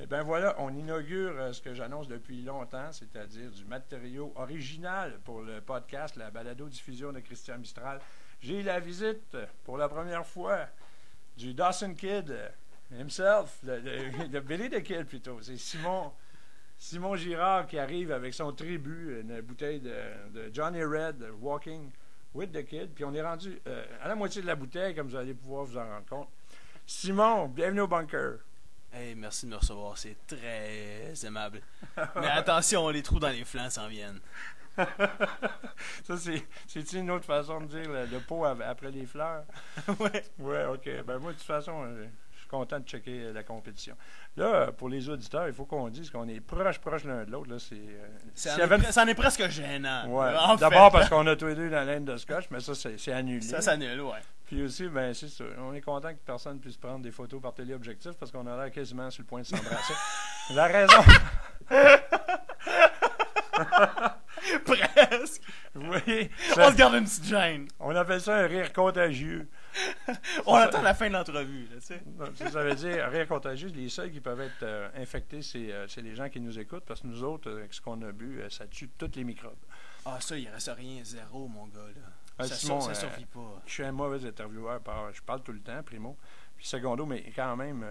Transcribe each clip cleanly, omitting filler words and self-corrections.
Ben voilà, on inaugure ce que j'annonce depuis longtemps, c'est-à-dire du matériau original pour le podcast, la balado-diffusion de Christian Mistral. J'ai eu la visite, pour la première fois, du Dawson Kid himself, le Billy the Kid plutôt. C'est Simon Girard qui arrive avec son tribut, une bouteille de Johnny Red, Walking with the Kid. Puis on est rendu à la moitié de la bouteille, comme vous allez pouvoir vous en rendre compte. Simon, bienvenue au bunker. Hey, merci de me recevoir, c'est très aimable. Mais attention, les trous dans les flancs s'en viennent. Ça, c'est une autre façon de dire le pot après les fleurs? Ouais. Ouais, OK. Ben moi, de toute façon, je suis content de checker la compétition. Là, pour les auditeurs, il faut qu'on dise qu'on est proche l'un de l'autre. Là, ça en est presque gênant. Ouais. fait, D'abord parce qu'on a tous les deux la laine de scotch, mais ça, c'est annulé. Ça s'annule, ouais. Puis aussi, ben c'est ça. On est content que personne puisse prendre des photos par téléobjectif parce qu'on a l'air quasiment sur le point de s'embrasser. La raison... Presque. Oui. On se garde une petite gêne. On appelle ça un rire contagieux. On attend la fin de l'entrevue, là, tu sais. Ça veut dire rire contagieux. Les seuls qui peuvent être infectés, c'est les gens qui nous écoutent parce que nous autres, avec ce qu'on a bu, ça tue tous les microbes. Ah, ça, il reste rien, zéro, mon gars, là. Simon, ça survit pas. Je suis un mauvais intervieweur. Je parle tout le temps, primo. Puis secondo, mais quand même,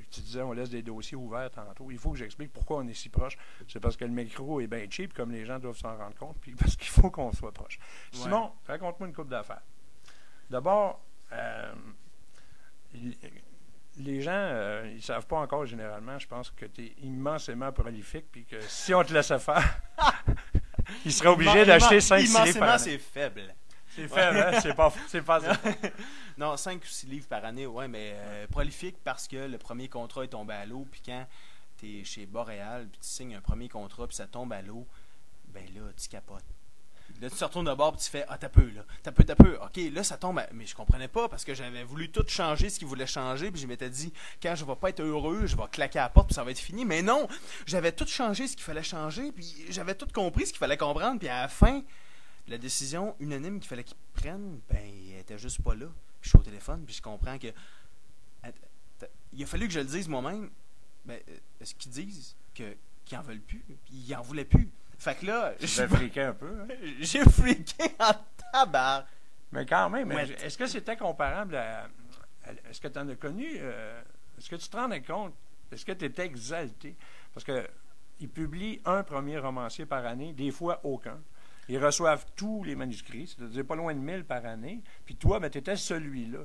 tu disais, on laisse des dossiers ouverts tantôt. Il faut que j'explique pourquoi on est si proche. C'est parce que le micro est bien cheap, comme les gens doivent s'en rendre compte, puis parce qu'il faut qu'on soit proche. Ouais. Simon, raconte-moi une couple d'affaires. D'abord, les gens, ils savent pas encore généralement, je pense que tu es immensément prolifique, puis que si on te laissait faire, ils seraient obligés d'acheter 5-6 livres par année. Immensément, c'est faible. C'est faible, hein? C'est pas ça. Non, 5 ou 6 livres par année, ouais, mais prolifique parce que le premier contrat est tombé à l'eau, puis quand tu es chez Boréal, puis tu signes un premier contrat, puis ça tombe à l'eau, ben là, tu capotes. Là, tu te retournes de bord, puis tu fais « Ah, t'as peu, là. T'as peu. OK, là, ça tombe. » Mais je comprenais pas parce que j'avais voulu tout changer, ce qu'il voulait changer, puis je m'étais dit « Quand je vais pas être heureux, je vais claquer à la porte, puis ça va être fini. » Mais non, j'avais tout changé ce qu'il fallait changer, puis j'avais tout compris ce qu'il fallait comprendre, puis à la fin, la décision unanime qu'il fallait qu'ils prennent, ben, elle était juste pas là. Je suis au téléphone, puis je comprends que... Il a fallu que je le dise moi-même. Ben, est-ce qu'ils disent qu'ils en veulent plus? Puis ils en voulaient plus. Fait que là... J'ai friqué un peu. Hein? J'ai friqué en tabac. Mais quand même, est-ce que c'était comparable à... Est-ce que tu en as connu... est-ce que tu te rendais compte? Est-ce que tu étais exalté? Parce que ils publient un premier romancier par année, des fois aucun. Ils reçoivent tous les manuscrits, c'est-à-dire pas loin de 1000 par année. Puis toi, tu étais celui-là.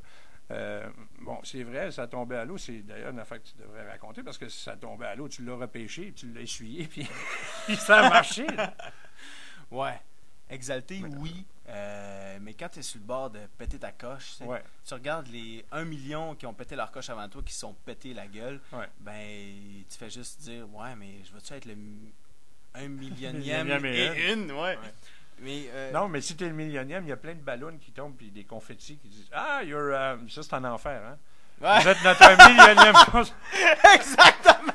Bon, c'est vrai, ça tombait à l'eau. C'est d'ailleurs une affaire que tu devrais raconter parce que si ça tombait à l'eau, tu l'as repêché, tu l'as essuyé, puis ça a marché. Là. Ouais. Exalté, oui. Mais quand tu es sur le bord de péter ta coche, tu regardes les 1 million qui ont pété leur coche avant toi, qui se sont pété la gueule, ben, tu fais juste dire, ouais, mais je veux-tu être le 1 millionième et une, ouais. Mais, non, mais si t'es le millionième, il y a plein de ballons qui tombent puis des confettis qui disent ah, ça c'est en enfer, hein? Ouais. Vous êtes notre millionième. Exactement.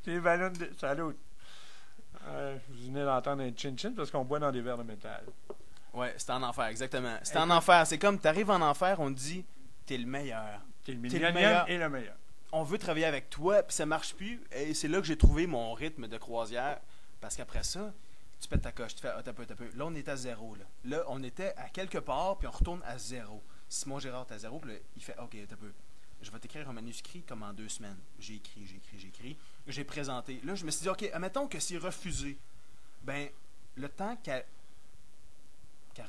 Les ballons de salut. Vous venez d'entendre un chin-chin parce qu'on boit dans des verres de métal. Ouais, c'est en enfer, exactement. C'est en enfer. C'est comme t'arrives en enfer, on te dit t'es le meilleur. T'es le millionième et le meilleur. On veut travailler avec toi, puis ça marche plus. Et c'est là que j'ai trouvé mon rythme de croisière. Parce qu'après ça, tu pètes ta coche, tu fais t'as peu. Là, on est à zéro. Là, on était à quelque part, puis on retourne à zéro. Simon Girard est à zéro, puis là, il fait OK, t'as peu. Je vais t'écrire un manuscrit comme en 2 semaines. J'ai écrit. J'ai présenté. Là, je me suis dit, OK, admettons que c'est refusé. Ben, le temps qu'elle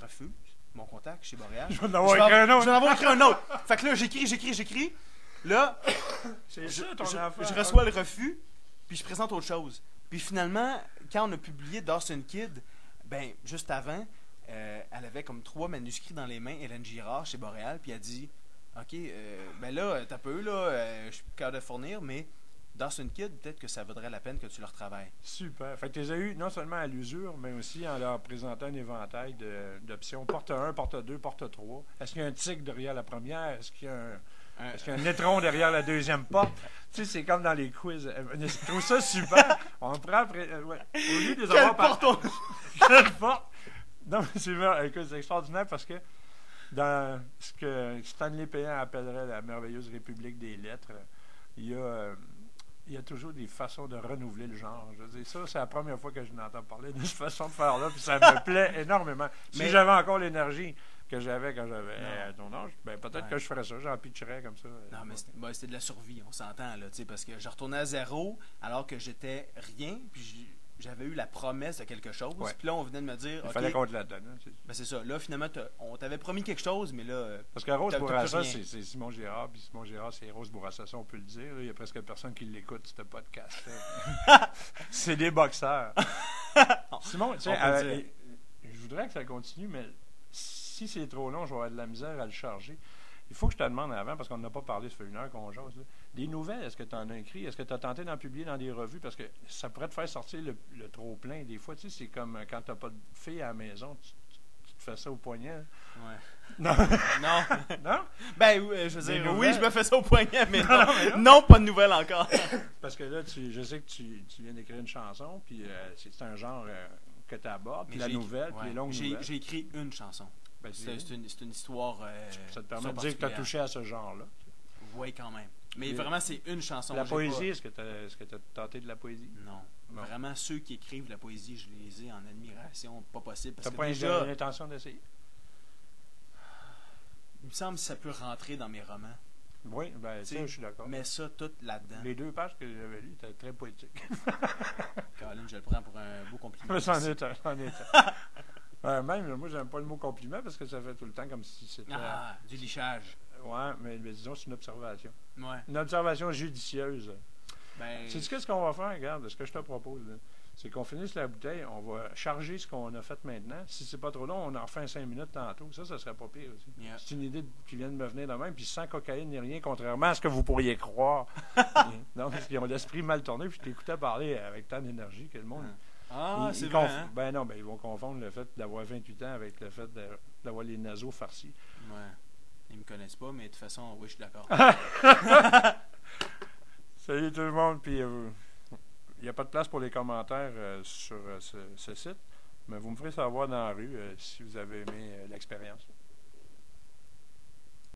refuse mon contact chez Boréal, je vais en avoir écrit un autre. Fait que là, j'écris. Là, je reçois le refus, puis je présente autre chose. Puis finalement, quand on a publié Dawson Kid, ben, juste avant, elle avait comme 3 manuscrits dans les mains, Hélène Girard, chez Boréal, puis elle dit OK, ben là, t'as peu, là, je suis capable de fournir, mais Dawson Kid, peut-être que ça vaudrait la peine que tu leur travailles. Super. Fait que tu les as eu non seulement à l'usure, mais aussi en leur présentant un éventail d'options. Porte 1, porte 2, porte 3. Est-ce qu'il y a un tigre derrière la première? Est-ce qu'il y a un étron derrière la deuxième porte? Tu sais, c'est comme dans les quiz. Je trouve ça super. On prend après. Au lieu de les avoir par. Quelle porte? Non, mais c'est vrai. Écoute, c'est extraordinaire parce que dans ce que Stanley Péan appellerait la merveilleuse République des lettres, il il y a toujours des façons de renouveler le genre. Je veux dire, ça, c'est la première fois que je n'entends parler de cette façon de faire-là, puis ça me plaît énormément. Si j'avais encore l'énergie que j'avais quand j'avais ton âge, ben peut-être que je ferais ça, j'en pitcherais comme ça. Non, mais c'était de la survie, on s'entend, là, tu sais, parce que je retournais à zéro alors que j'étais rien, puis j'avais eu la promesse de quelque chose, puis là, on venait de me dire... Il fallait qu'on te la donne. Ben c'est ça. Là, finalement, on t'avait promis quelque chose, mais là... Parce que Rose Bourassa, c'est Simon Gérard, puis Simon Gérard, c'est Rose Bourassa, ça, on peut le dire. Il y a presque personne qui l'écoute, ce podcast. C'est des boxeurs. Simon, tu sais, je voudrais que ça continue, mais si c'est trop long, je vais avoir de la misère à le charger. Il faut que je te demande avant, parce qu'on n'a pas parlé, ça fait 1 heure qu'on jase. Là. Des nouvelles, est-ce que tu en as écrit? Est-ce que tu as tenté d'en publier dans des revues? Parce que ça pourrait te faire sortir le trop-plein. Des fois, tu sais, c'est comme quand tu n'as pas de fille à la maison, tu te fais ça au poignet. Ouais. Non. Non. Non? Ben, je veux dire, oui, je me fais ça au poignet, mais non, pas de nouvelles encore. Parce que là, je sais que tu viens d'écrire une chanson, puis c'est un genre que tu abordes, puis la nouvelle, puis les longues nouvelles. J'ai écrit une chanson. Ben, c'est une histoire. Ça te permet de dire que tu as touché à ce genre-là. Oui, quand même. Mais vraiment, c'est une chanson. La poésie, est-ce que tu as tenté de la poésie? Non. Vraiment, ceux qui écrivent la poésie, je les ai en admiration. Pas possible. Tu n'as pas déjà l'intention d'essayer? Il me semble que ça peut rentrer dans mes romans. Oui, ben ça, je suis d'accord. Mais ça, tout là-dedans. Les 2 pages que j'avais lues étaient très poétiques. Caroline, je le prends pour un beau compliment. C'en est un. Même, moi, j'aime pas le mot compliment parce que ça fait tout le temps comme si c'était... Ah, du lichage. Oui, mais disons, c'est une observation. Ouais. Une observation judicieuse. Ben... Sais-tu qu'est-ce qu'on va faire? Regarde, ce que je te propose, là, c'est qu'on finisse la bouteille, on va charger ce qu'on a fait maintenant. Si c'est pas trop long, on en refait 5 minutes tantôt. Ça serait pas pire aussi. Yeah. C'est une idée qui vient de me venir de même, puis sans cocaïne ni rien, contrairement à ce que vous pourriez croire. Non, parce qu'ils ont l'esprit mal tourné, puis je t'écoutais parler avec tant d'énergie que le monde... c'est vrai, hein? Ben non, ils vont confondre le fait d'avoir 28 ans avec le fait d'avoir les naseaux farcis. Ouais. Ils me connaissent pas, mais de toute façon, oui, je suis d'accord. Salut tout le monde, puis il n'y a pas de place pour les commentaires sur ce site, mais vous me ferez savoir dans la rue si vous avez aimé l'expérience.